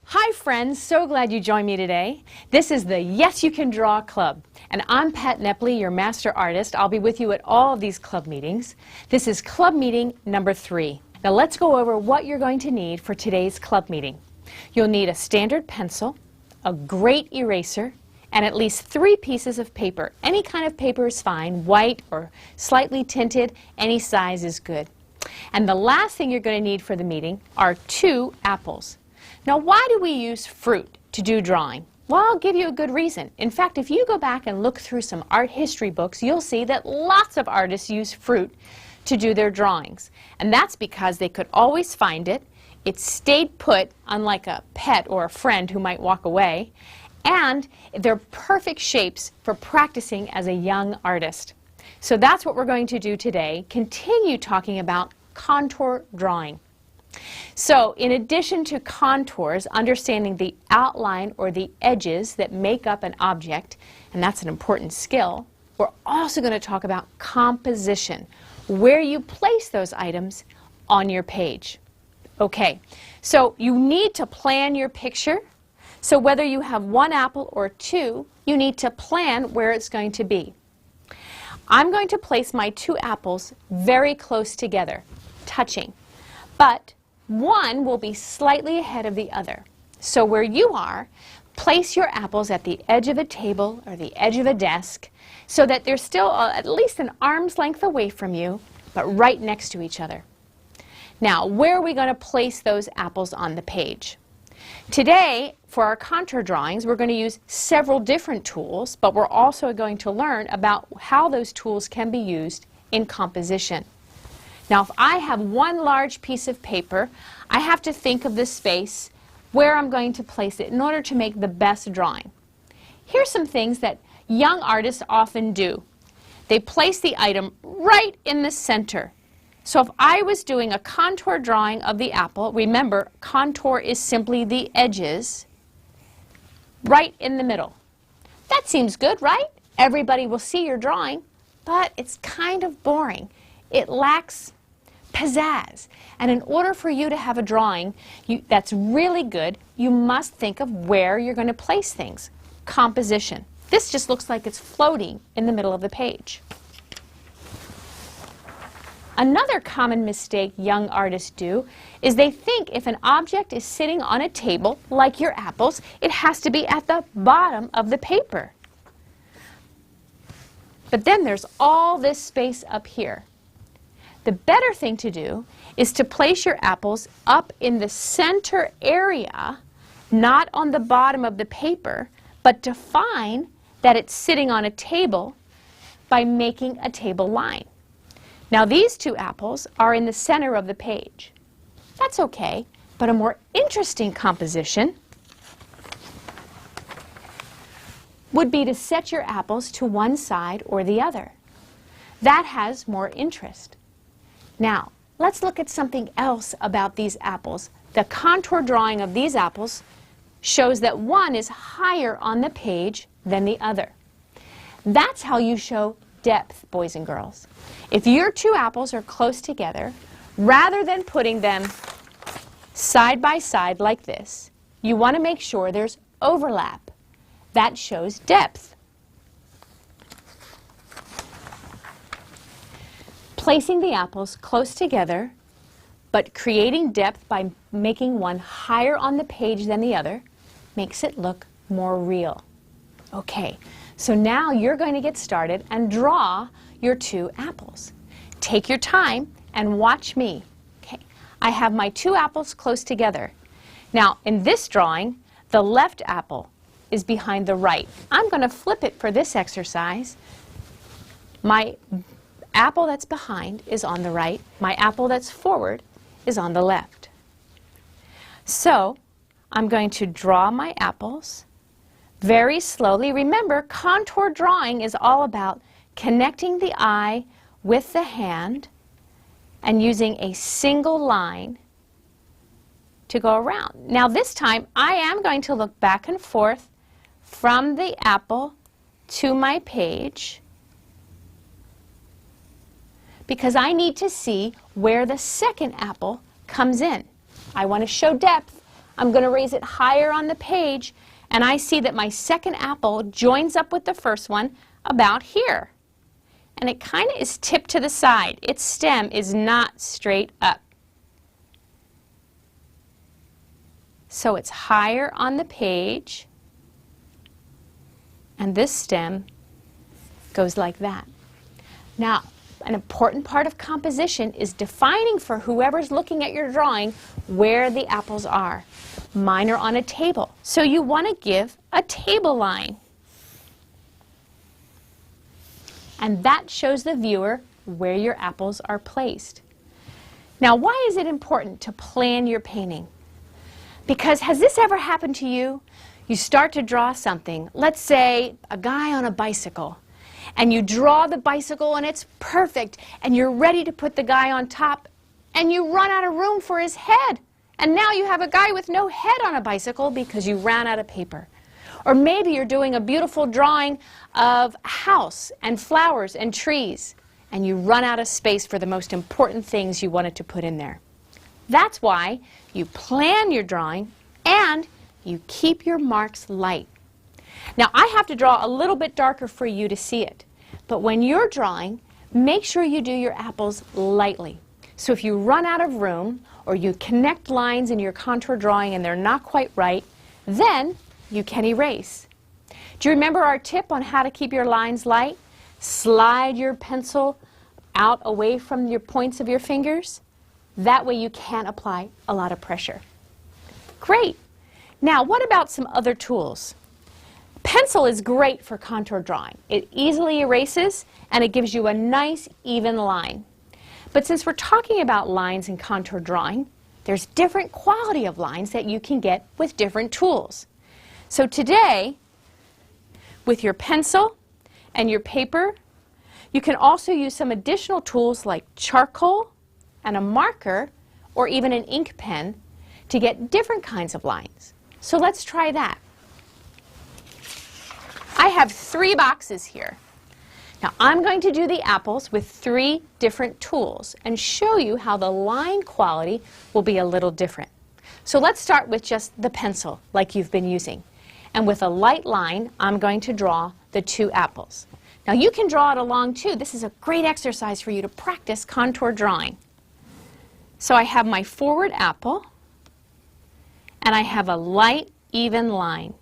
Hi friends, so glad you joined me today. This is the Yes You Can Draw Club, and I'm Pat Nepley, your master artist. I'll be with you at all of these club meetings. This is club meeting number 3. Now let's go over what you're going to need for today's club meeting. You'll need a standard pencil, a great eraser, and at least 3 pieces of paper. Any kind of paper is fine, white or slightly tinted, any size is good. And the last thing you're going to need for the meeting are 2 apples. Now, why do we use fruit to do drawing? Well, I'll give you a good reason. In fact, if you go back and look through some art history books, you'll see that lots of artists use fruit to do their drawings. And that's because they could always find it, it stayed put, unlike a pet or a friend who might walk away, and they're perfect shapes for practicing as a young artist. So that's what we're going to do today, continue talking about contour drawing. So in addition to contours, understanding the outline or the edges that make up an object, and that's an important skill, we're also going to talk about composition, where you place those items on your page. Okay, so you need to plan your picture. So whether you have 1 apple or 2, you need to plan where it's going to be. I'm going to place my 2 apples very close together, touching, but one will be slightly ahead of the other. So where you are, place your apples at the edge of a table or the edge of a desk so that they're still at least an arm's length away from you, but right next to each other. Now, where are we going to place those apples on the page? Today, for our contour drawings, we're going to use several different tools, but we're also going to learn about how those tools can be used in composition. Now, if I have 1 large piece of paper, I have to think of the space where I'm going to place it in order to make the best drawing. Here's some things that young artists often do. They place the item right in the center. So if I was doing a contour drawing of the apple, remember, contour is simply the edges, right in the middle. That seems good, right? Everybody will see your drawing, but it's kind of boring. It lacks pizzazz. And in order for you to have a drawing that's really good, you must think of where you're going to place things. Composition. This just looks like it's floating in the middle of the page. Another common mistake young artists do is they think if an object is sitting on a table, like your apples, it has to be at the bottom of the paper. But then there's all this space up here. The better thing to do is to place your apples up in the center area, not on the bottom of the paper, but define that it's sitting on a table by making a table line. Now these 2 apples are in the center of the page. That's okay, but a more interesting composition would be to set your apples to one side or the other. That has more interest. Now, let's look at something else about these apples. The contour drawing of these apples shows that one is higher on the page than the other. That's how you show depth, boys and girls. If your 2 apples are close together, rather than putting them side by side like this, you want to make sure there's overlap. That shows depth. Placing the apples close together, but creating depth by making one higher on the page than the other, makes it look more real. Okay, so now you're going to get started and draw your 2 apples. Take your time and watch me. Okay, I have my 2 apples close together. Now, in this drawing, the left apple is behind the right. I'm going to flip it for this exercise. My apple that's behind is on the right. My apple that's forward is on the left. So I'm going to draw my apples very slowly. Remember, contour drawing is all about connecting the eye with the hand and using a single line to go around. Now this time I am going to look back and forth from the apple to my page, because I need to see where the second apple comes in. I want to show depth. I'm going to raise it higher on the page, and I see that my second apple joins up with the first one about here. And it kind of is tipped to the side. Its stem is not straight up. So it's higher on the page, and this stem goes like that. Now, an important part of composition is defining for whoever's looking at your drawing where the apples are. Mine are on a table, so you want to give a table line. And that shows the viewer where your apples are placed. Now, why is it important to plan your painting? Because has this ever happened to you? You start to draw something, let's say a guy on a bicycle, and you draw the bicycle and it's perfect, and you're ready to put the guy on top, and you run out of room for his head. And now you have a guy with no head on a bicycle because you ran out of paper. Or maybe you're doing a beautiful drawing of a house and flowers and trees, and you run out of space for the most important things you wanted to put in there. That's why you plan your drawing and you keep your marks light. Now, I have to draw a little bit darker for you to see it, but when you're drawing, make sure you do your apples lightly. So if you run out of room or you connect lines in your contour drawing and they're not quite right, then you can erase. Do you remember our tip on how to keep your lines light? Slide your pencil out away from your points of your fingers. That way you can't apply a lot of pressure. Great. Now, what about some other tools? Pencil is great for contour drawing. It easily erases and it gives you a nice even line. But since we're talking about lines in contour drawing, there's different quality of lines that you can get with different tools. So today, with your pencil and your paper, you can also use some additional tools like charcoal and a marker or even an ink pen to get different kinds of lines. So let's try that. I have 3 boxes here. Now I'm going to do the apples with 3 different tools and show you how the line quality will be a little different. So let's start with just the pencil like you've been using. And with a light line, I'm going to draw the 2 apples. Now you can draw it along too. This is a great exercise for you to practice contour drawing. So I have my forward apple, and I have a light, even line.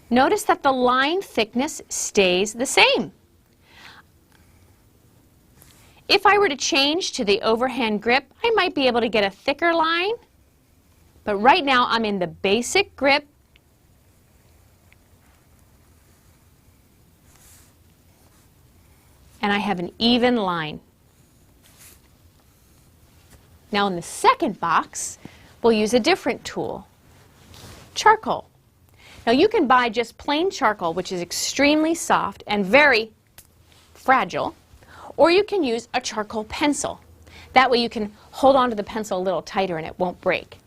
Notice that the line thickness stays the same. If I were to change to the overhand grip, I might be able to get a thicker line, but right now I'm in the basic grip. And I have an even line. Now in the second box, we'll use a different tool, charcoal. Now you can buy just plain charcoal, which is extremely soft and very fragile, or you can use a charcoal pencil. That way you can hold on to the pencil a little tighter and it won't break.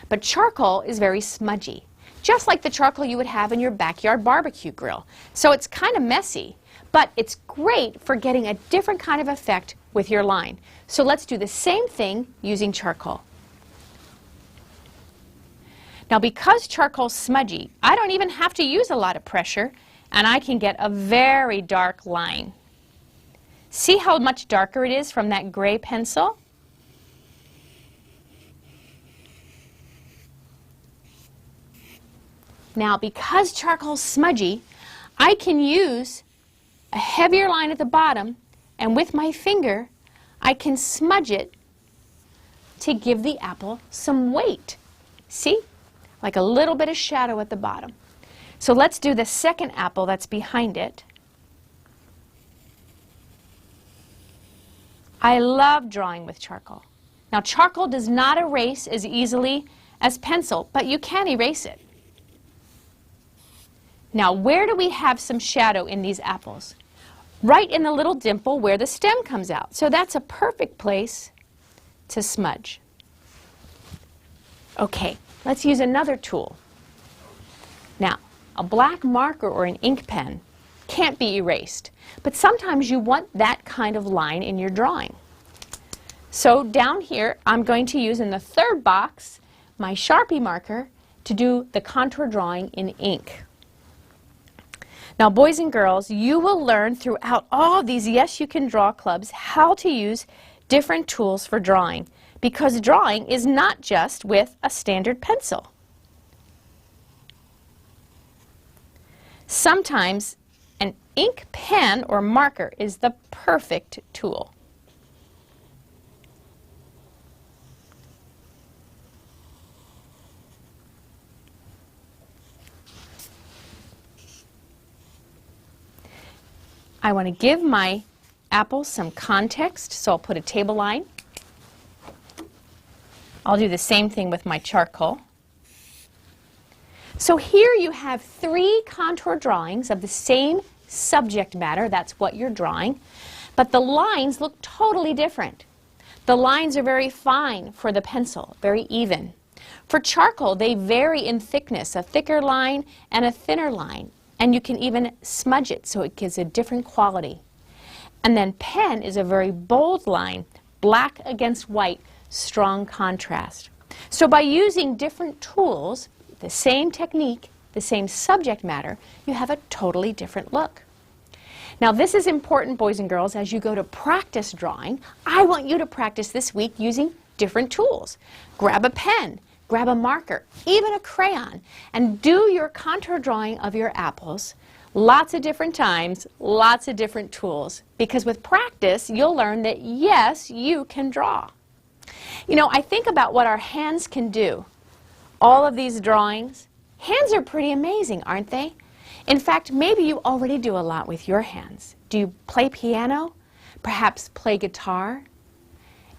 But charcoal is very smudgy, just like the charcoal you would have in your backyard barbecue grill. So it's kind of messy, but it's great for getting a different kind of effect with your line. So let's do the same thing using charcoal. Now because charcoal's smudgy, I don't even have to use a lot of pressure, and I can get a very dark line. See how much darker it is from that gray pencil? Now because charcoal's smudgy, I can use a heavier line at the bottom, and with my finger I can smudge it to give the apple some weight. See? Like a little bit of shadow at the bottom. So let's do the second apple that's behind it. I love drawing with charcoal. Now charcoal does not erase as easily as pencil, but you can erase it. Now where do we have some shadow in these apples? Right in the little dimple where the stem comes out. So that's a perfect place to smudge. Okay, let's use another tool. Now, a black marker or an ink pen can't be erased, but sometimes you want that kind of line in your drawing. So down here, I'm going to use in the third box my Sharpie marker to do the contour drawing in ink. Now, boys and girls, you will learn throughout all these Yes You Can Draw clubs how to use different tools for drawing, because drawing is not just with a standard pencil. Sometimes an ink pen or marker is the perfect tool. I want to give my apple some context, so I'll put a table line. I'll do the same thing with my charcoal. So here you have 3 contour drawings of the same subject matter, that's what you're drawing, but the lines look totally different. The lines are very fine for the pencil, very even. For charcoal, they vary in thickness, a thicker line and a thinner line. And you can even smudge it so it gives a different quality. And then pen is a very bold line, black against white, strong contrast. So by using different tools, the same technique, the same subject matter, you have a totally different look. Now this is important, boys and girls, as you go to practice drawing. I want you to practice this week using different tools. Grab a pen. Grab a marker, even a crayon, and do your contour drawing of your apples lots of different times, lots of different tools. Because with practice, you'll learn that yes, you can draw. You know, I think about what our hands can do. All of these drawings, hands are pretty amazing, aren't they? In fact, maybe you already do a lot with your hands. Do you play piano? Perhaps play guitar?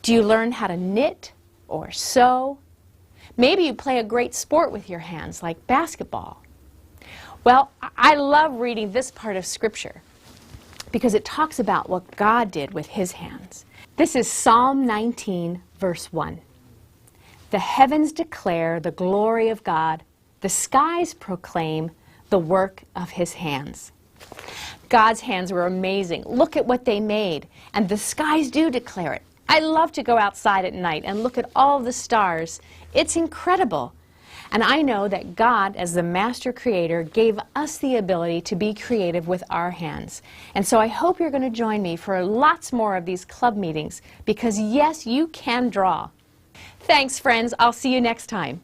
Do you learn how to knit or sew? Maybe you play a great sport with your hands, like basketball. Well, I love reading this part of Scripture because it talks about what God did with His hands. This is Psalm 19, verse 1. The heavens declare the glory of God. The skies proclaim the work of His hands. God's hands were amazing. Look at what they made, and the skies do declare it. I love to go outside at night and look at all the stars. It's incredible. And I know that God, as the master creator, gave us the ability to be creative with our hands. And so I hope you're going to join me for lots more of these club meetings, because yes, you can draw. Thanks, friends. I'll see you next time.